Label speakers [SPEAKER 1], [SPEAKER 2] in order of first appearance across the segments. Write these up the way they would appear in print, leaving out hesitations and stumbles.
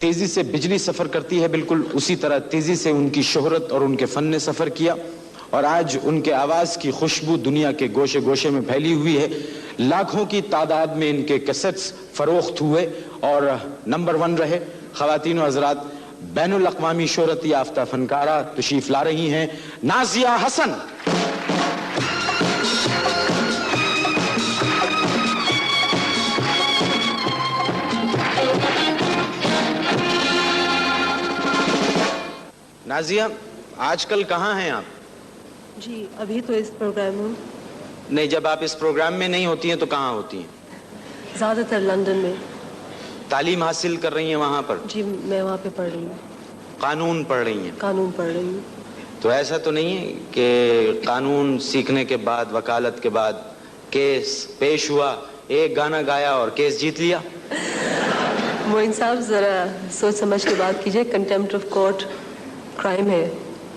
[SPEAKER 1] तेजी से बिजली सफर करती है, बिल्कुल उसी तरह तेजी से उनकी शोहरत और उनके फन ने सफर किया और आज उनके आवाज की खुशबू दुनिया के गोशे गोशे में फैली हुई है। लाखों की तादाद में इनके कैसेट्स फरोख्त हुए और नंबर 1 रहे। ख्वातीन व हज़रात, बैनुल अक़वामी शोहरत याफ्ता फनकारा तशरीफ ला रही हैं नाज़िया हसन। नाज़िया, आजकल कहाँ हैं आप?
[SPEAKER 2] जी अभी तो इस प्रोग्राम में।
[SPEAKER 1] नहीं, जब आप इस प्रोग्राम में नहीं होती हैं तो कहाँ होती हैं?
[SPEAKER 2] ज़्यादातर लंदन में।
[SPEAKER 1] तालीम हासिल कर रही हैं वहाँ पर?
[SPEAKER 2] जी मैं वहाँ पे पढ़ रही हूँ।
[SPEAKER 1] कानून पढ़ रही हैं?
[SPEAKER 2] कानून पढ़ रही हूँ।
[SPEAKER 1] तो ऐसा तो नहीं है कि कानून सीखने के बाद, वकालत के बाद केस पेश हुआ, एक गाना गाया और केस जीत लिया?
[SPEAKER 2] मोइन साहब ज़रा सोच समझ के बात कीजिए। कंटेम्प्ट ऑफ कोर्ट क्राइम है।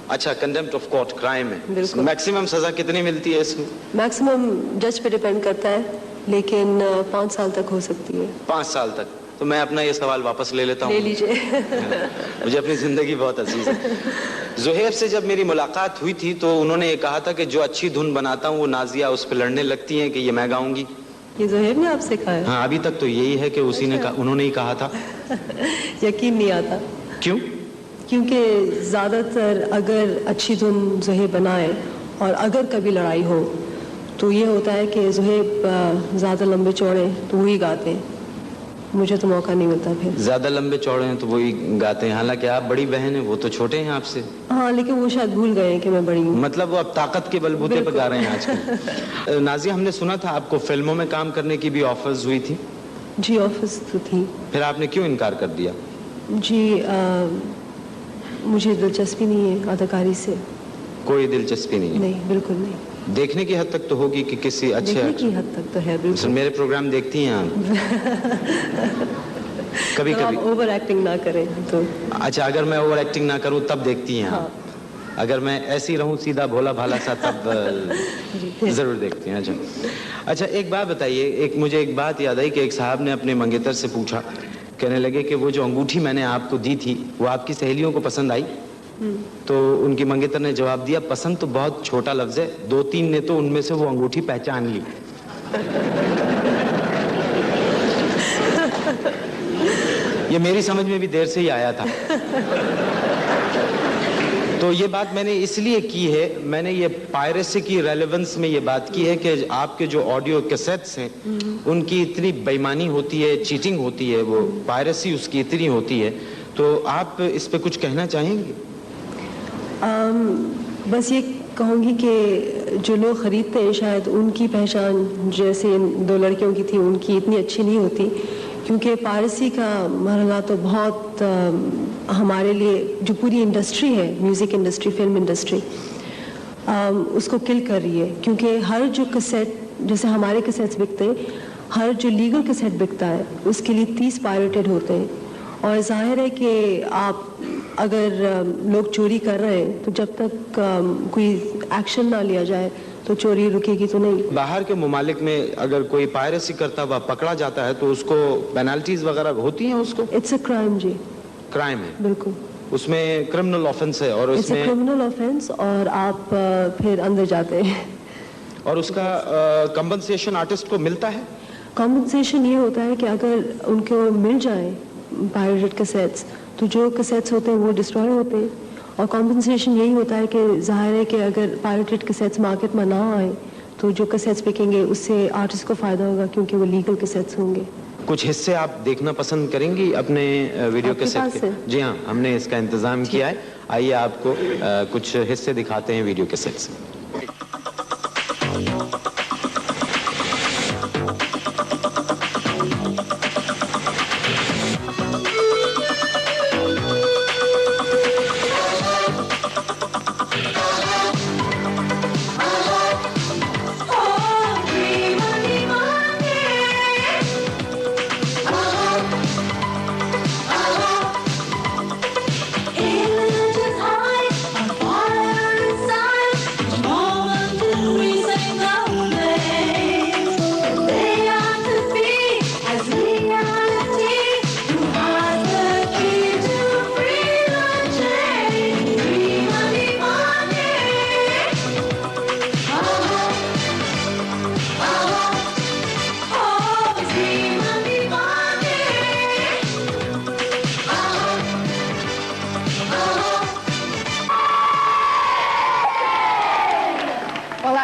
[SPEAKER 1] अच्छा, कंटेम्प्ट ऑफ कोर्ट क्राइम है।
[SPEAKER 2] बिल्कुल।
[SPEAKER 1] मैक्सिमम सजा कितनी मिलती है इसमें?
[SPEAKER 2] मैक्सिमम जज पे डिपेंड करता है, लेकिन 5 साल तक हो सकती है।
[SPEAKER 1] 5 साल तक? तो मैं अपना ये सवाल वापस ले लेता हूँ।
[SPEAKER 2] ले लीजिए।
[SPEAKER 1] मुझे अपनी जिंदगी बहुत अजीज है। ज़ुहैर से जब मेरी मुलाकात हुई थी तो उन्होंने ये कहा था कि जो अच्छी धुन बनाता हूँ वो नाज़िया उस पर लड़ने लगती हैं कि ये मैं गाऊंगी।
[SPEAKER 2] ये ज़ुहैर ने आपसे कहा है?
[SPEAKER 1] हाँ, अभी तक तो यही है कि उसी ने उन्होंने ही कहा था।
[SPEAKER 2] यकीन नहीं आता। क्यों? क्योंकि ज़्यादातर अगर अच्छी धुन ज़ुहैर बनाए और अगर कभी लड़ाई हो तो ये होता है कि ज़ुहैर ज़्यादा लंबे चौड़े तो वही गाते हैं, मुझे तो मौका नहीं मिलता। फिर ज़्यादा
[SPEAKER 1] लंबे चौड़े हैं तो वही गाते हैं, हालांकि आप बड़ी बहन हैं, वो तो छोटे हैं आपसे।
[SPEAKER 2] हाँ, लेकिन वो शायद भूल गए हैं कि मैं बड़ी हूँ।
[SPEAKER 1] मतलब वो अब ताकत के बलबूते पर गा रहे हैं आजकल। नाज़िया, हमने सुना था आपको फिल्मों में काम करने की भी ऑफर्स हुई थी?
[SPEAKER 2] जी ऑफर्स तो थी।
[SPEAKER 1] फिर आपने क्यों इनकार कर दिया?
[SPEAKER 2] जी मुझे दिलचस्पी नहीं है अदाकारी से।
[SPEAKER 1] कोई दिलचस्पी नहीं है?
[SPEAKER 2] नहीं, बिल्कुल नहीं।
[SPEAKER 1] देखने की हद तक तो होगी कि किसी अच्छे
[SPEAKER 2] देखने की हद तक तो है बिल्कुल।
[SPEAKER 1] मेरे प्रोग्राम देखती हैं आप? कभी कभी
[SPEAKER 2] ओवर एक्टिंग ना करें तो।
[SPEAKER 1] अच्छा, अगर मैं ओवर एक्टिंग ना करूं तब देखती हैं? हाँ। अगर मैं ऐसी रहूं सीधा भोला भाला सा तब जरूर देखती हैं। अच्छा, एक बात बताइए, मुझे एक बात याद आई कि एक साहब ने अपने मंगेतर से पूछा, कहने लगे कि वो जो अंगूठी मैंने आपको दी थी वो आपकी सहेलियों को पसंद आई? तो उनकी मंगेतर ने जवाब दिया, पसंद तो बहुत छोटा लफ्ज है, 2-3 ने तो उनमें से वो अंगूठी पहचान ली। ये मेरी समझ में भी देर से ही आया था। तो ये बात मैंने इसलिए की है, मैंने ये पायरेसी की रेलेवेंस में ये बात की है कि आपके जो ऑडियो कैसेट्स हैं उनकी इतनी बेईमानी होती है, चीटिंग होती है, वो पायरेसी उसकी इतनी होती है, तो आप इस पे कुछ कहना चाहेंगे?
[SPEAKER 2] बस ये कहूँगी कि जो लोग ख़रीदते हैं शायद उनकी पहचान जैसे इन 2 लड़कियों की थी उनकी इतनी अच्छी नहीं होती, क्योंकि पायरेसी का मरहला तो बहुत हमारे लिए जो पूरी इंडस्ट्री है, म्यूज़िक इंडस्ट्री, फिल्म इंडस्ट्री, उसको किल कर रही है। क्योंकि हर जो कैसेट, जैसे हमारे कैसेट्स बिकते हैं, हर जो लीगल कैसेट बिकता है उसके लिए 30 पायरेटेड होते हैं। और जाहिर है कि आप अगर लोग चोरी कर रहे हैं तो जब तक कोई एक्शन ना लिया जाए तो चोरी रुकेगी तो नहीं। बाहर के मुमालिक में अगर कोई पायरेसी करता हुआ पकड़ा जाता है तो उसको पेनल्टीज वगैरह होती हैं उसको? It's a crime. जी क्राइम है, बिल्कुल। उसमें क्रिमिनल ऑफेंस है और उसमें क्रिमिनल ऑफेंस और आप फिर अंदर जाते हैं। और उसका कंपनसेशन आर्टिस्ट को मिलता है? कंपनसेशन ये होता है कि अगर उनको मिल जाए पायरेटेड कैसेट्स तो जो कैसेट्स होते हैं वो डिस्ट्रॉय होते हैं, और कॉम्पनसेशन यही होता है कि जाहिर है कि अगर पायरेटेड कैसेट्स मार्केट में ना आए तो जो कैसेट्स बिकेंगे उससे आर्टिस्ट को फ़ायदा होगा क्योंकि वो लीगल कैसेट्स होंगे। कुछ हिस्से आप देखना पसंद करेंगी अपने वीडियो कैसेट के? जी हाँ, हमने इसका इंतज़ाम किया है। आइए आपको कुछ हिस्से दिखाते हैं वीडियो कैसेट से।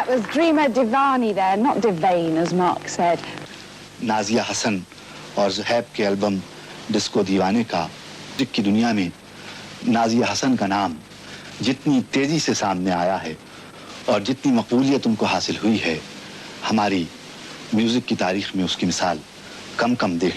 [SPEAKER 3] that was Dreamer Divani there, not Devane, as Mark said.
[SPEAKER 4] Nazia Hassan اور زہیب کے البم ڈسکو دیوانے کا موسیقی کی دنیا میں نازیہ حسن کا نام جتنی تیزی سے سامنے آیا ہے اور جتنی مقبولیت ان کو حاصل ہوئی ہے، ہماری میوزک کی تاریخ میں اس کی مثال کم دیکھ